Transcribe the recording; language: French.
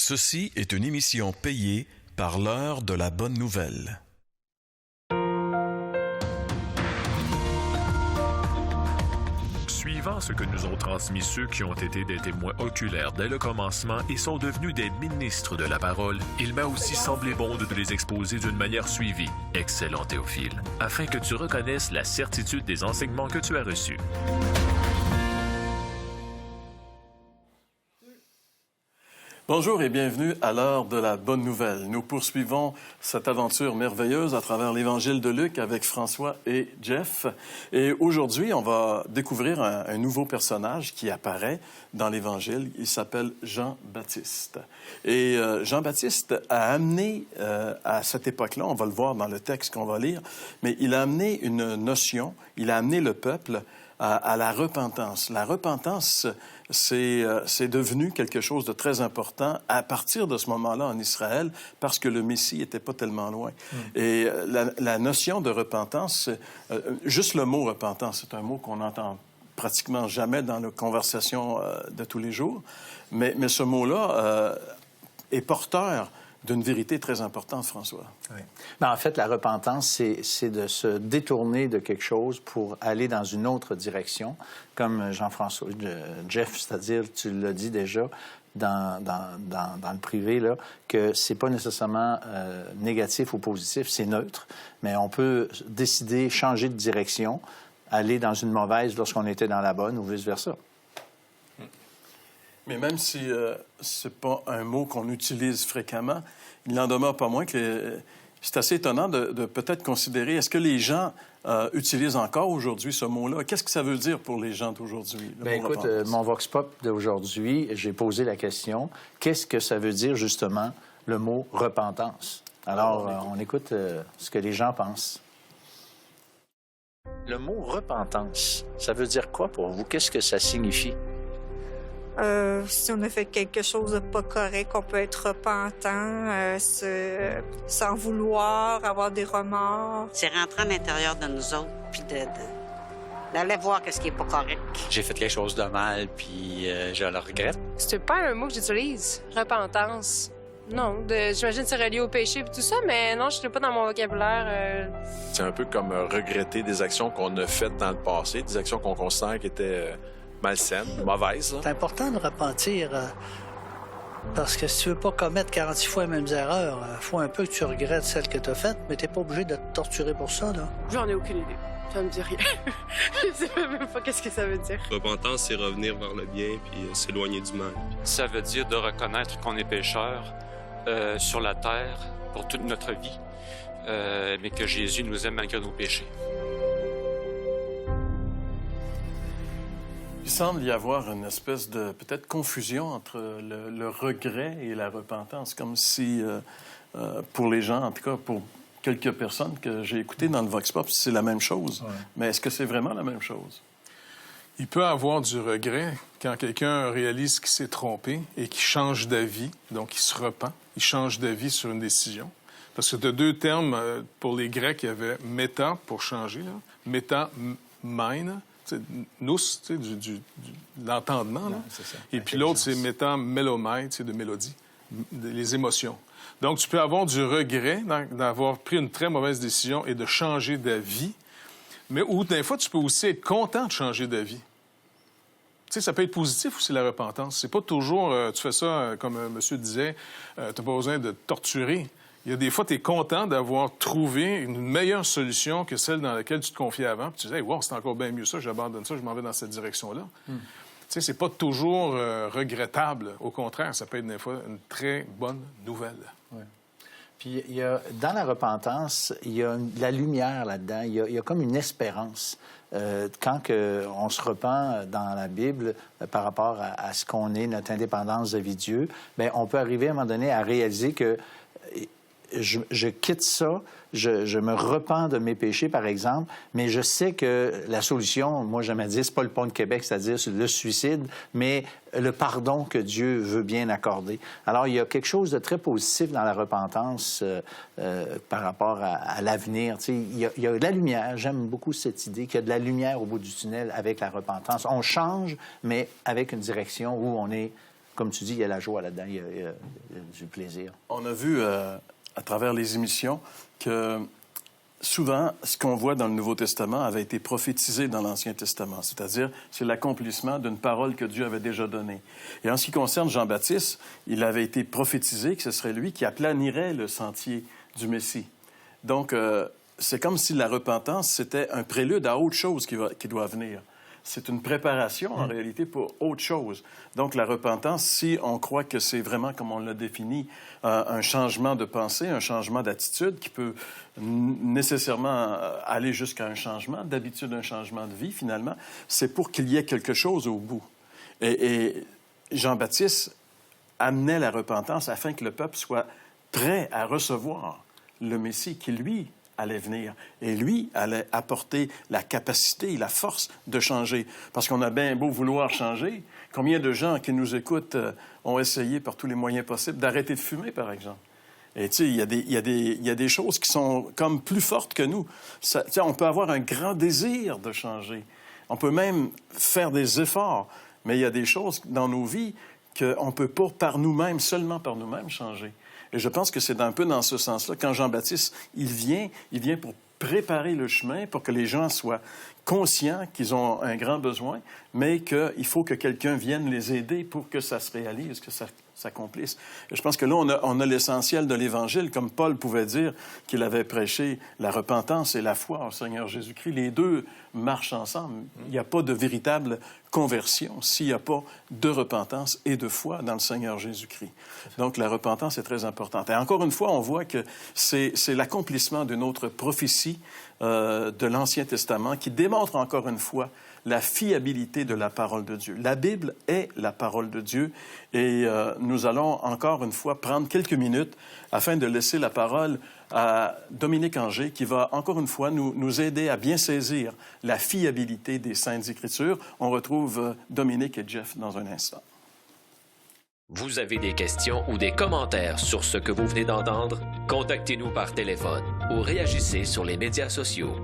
Ceci est une émission payée par l'heure de la bonne nouvelle. Suivant ce que nous ont transmis ceux qui ont été des témoins oculaires dès le commencement et sont devenus des ministres de la parole, il m'a aussi semblé bon de te les exposer d'une manière suivie, excellent Théophile, afin que tu reconnaisses la certitude des enseignements que tu as reçus. Bonjour et bienvenue à l'heure de la bonne nouvelle. Nous poursuivons cette aventure merveilleuse à travers l'Évangile de Luc avec François et Jeff. Et aujourd'hui, on va découvrir un nouveau personnage qui apparaît dans l'Évangile. Il s'appelle Jean-Baptiste. Et Jean-Baptiste a amené, à cette époque-là, on va le voir dans le texte qu'on va lire, mais il a amené une notion, il a amené le peuple à la repentance. La repentance, c'est devenu quelque chose de très important à partir de ce moment-là en Israël, parce que le Messie n'était pas tellement loin. Et la notion de repentance, juste le mot repentance, c'est un mot qu'on entend pratiquement jamais dans la conversation de tous les jours, mais ce mot-là est porteur d'une vérité très importante, François. Oui. Ben, en fait, la repentance, c'est de se détourner de quelque chose pour aller dans une autre direction, comme Jean-François, Jeff, c'est-à-dire, tu l'as dit déjà dans le privé, là, que c'est pas nécessairement négatif ou positif, c'est neutre, mais on peut décider, changer de direction, aller dans une mauvaise lorsqu'on était dans la bonne ou vice-versa. Mais même si ce n'est pas un mot qu'on utilise fréquemment, il n'en demeure pas moins que c'est assez étonnant de peut-être considérer, est-ce que les gens utilisent encore aujourd'hui ce mot-là? Qu'est-ce que ça veut dire pour les gens d'aujourd'hui? Bien, écoute, mon Vox Pop d'aujourd'hui, j'ai posé la question, qu'est-ce que ça veut dire justement le mot repentance? Alors, on écoute ce que les gens pensent. Le mot repentance, ça veut dire quoi pour vous? Qu'est-ce que ça signifie? Si on a fait quelque chose de pas correct, on peut être repentant, s'en vouloir, avoir des remords. C'est rentrer à l'intérieur de nous autres, puis d'aller voir ce qui est pas correct. J'ai fait quelque chose de mal, puis je le regrette. C'est pas un mot que j'utilise, repentance. Non, j'imagine que c'est relié au péché et tout ça, mais non, je ne l'ai pas dans mon vocabulaire. C'est un peu comme regretter des actions qu'on a faites dans le passé, des actions qu'on considère qui étaient malsaines, mauvaises. Là. C'est important de repentir parce que si tu veux pas commettre 46 fois les mêmes erreurs, il faut un peu que tu regrettes celles que tu as faites, mais tu n'es pas obligé de te torturer pour ça. Là. J'en ai aucune idée. Ça me dit rien. Je sais même pas qu'est-ce que ça veut dire. Repentance, c'est revenir vers le bien puis s'éloigner du mal. Ça veut dire de reconnaître qu'on est pécheur sur la terre pour toute notre vie, mais que Jésus nous aime malgré nos péchés. Il semble y avoir une espèce de, peut-être, confusion entre le regret et la repentance, comme si, pour les gens, en tout cas, pour quelques personnes que j'ai écoutées dans le Vox Pop, c'est la même chose. Ouais. Mais est-ce que c'est vraiment la même chose? Il peut avoir du regret quand quelqu'un réalise qu'il s'est trompé et qu'il change d'avis, donc il se repent, il change d'avis sur une décision. Parce que tu as deux termes, pour les Grecs, il y avait méta, pour changer, là. Méta, main. Nous, de l'entendement. Là. Et puis l'autre, c'est méta, mélomai, de mélodie, les émotions. Donc, tu peux avoir du regret d'avoir pris une très mauvaise décision et de changer d'avis, mais ou des fois, tu peux aussi être content de changer d'avis. Tu sais, ça peut être positif aussi, la repentance. C'est pas toujours, tu fais ça, comme monsieur disait, tu n'as pas besoin de te torturer. Il y a des fois, tu es content d'avoir trouvé une meilleure solution que celle dans laquelle tu te confiais avant. Puis tu dis, hey, wow, c'est encore bien mieux ça, j'abandonne ça, je m'en vais dans cette direction-là. Tu sais, c'est pas toujours regrettable. Au contraire, ça peut être des fois une très bonne nouvelle. Ouais. Puis, dans la repentance, il y a de la lumière là-dedans. Il y a comme une espérance. Quand on se repent dans la Bible par rapport à ce qu'on est, notre indépendance vis-à-vis Dieu, bien, on peut arriver à un moment donné à réaliser que je quitte ça, je me repens de mes péchés, par exemple, mais je sais que la solution, moi, j'aime dire, c'est pas le pont de Québec, c'est-à-dire le suicide, mais le pardon que Dieu veut bien accorder. Alors, il y a quelque chose de très positif dans la repentance par rapport à l'avenir. Tu sais, il y a de la lumière. J'aime beaucoup cette idée qu'il y a de la lumière au bout du tunnel avec la repentance. On change, mais avec une direction où on est comme tu dis, il y a la joie là-dedans, il y a du plaisir. On a vu à travers les émissions que souvent, ce qu'on voit dans le Nouveau Testament avait été prophétisé dans l'Ancien Testament, c'est-à-dire c'est l'accomplissement d'une parole que Dieu avait déjà donnée. Et en ce qui concerne Jean-Baptiste, il avait été prophétisé que ce serait lui qui aplanirait le sentier du Messie. Donc, c'est comme si la repentance, c'était un prélude à autre chose qui doit venir. C'est une préparation, en réalité, pour autre chose. Donc, la repentance, si on croit que c'est vraiment, comme on l'a défini, un changement de pensée, un changement d'attitude qui peut nécessairement aller jusqu'à un changement d'habitude, un changement de vie, finalement, c'est pour qu'il y ait quelque chose au bout. Et Jean-Baptiste amenait la repentance afin que le peuple soit prêt à recevoir le Messie qui, lui, allait venir. Et lui allait apporter la capacité et la force de changer. Parce qu'on a bien beau vouloir changer. Combien de gens qui nous écoutent ont essayé par tous les moyens possibles d'arrêter de fumer, par exemple? Et tu sais, il y a des choses qui sont comme plus fortes que nous. On peut avoir un grand désir de changer. On peut même faire des efforts. Mais il y a des choses dans nos vies qu'on ne peut pas par nous-mêmes, seulement par nous-mêmes, changer. Et je pense que c'est un peu dans ce sens-là. Quand Jean-Baptiste, il vient pour préparer le chemin, pour que les gens soient conscients qu'ils ont un grand besoin, mais qu'il faut que quelqu'un vienne les aider pour que ça se réalise, que ça s'accomplisse. Et je pense que là, on a l'essentiel de l'Évangile, comme Paul pouvait dire qu'il avait prêché la repentance et la foi au Seigneur Jésus-Christ. Les deux marchent ensemble. Il n'y a pas de véritable conversion s'il n'y a pas de repentance et de foi dans le Seigneur Jésus-Christ. Donc, la repentance est très importante. Et encore une fois, on voit que c'est l'accomplissement d'une autre prophétie de l'Ancien Testament qui démontre encore une fois la fiabilité de la parole de Dieu. La Bible est la parole de Dieu et nous allons encore une fois prendre quelques minutes afin de laisser la parole à Dominique Angers qui va encore une fois nous aider à bien saisir la fiabilité des Saintes Écritures. On retrouve Dominique et Jeff dans un instant. Vous avez des questions ou des commentaires sur ce que vous venez d'entendre? Contactez-nous par téléphone ou réagissez sur les médias sociaux.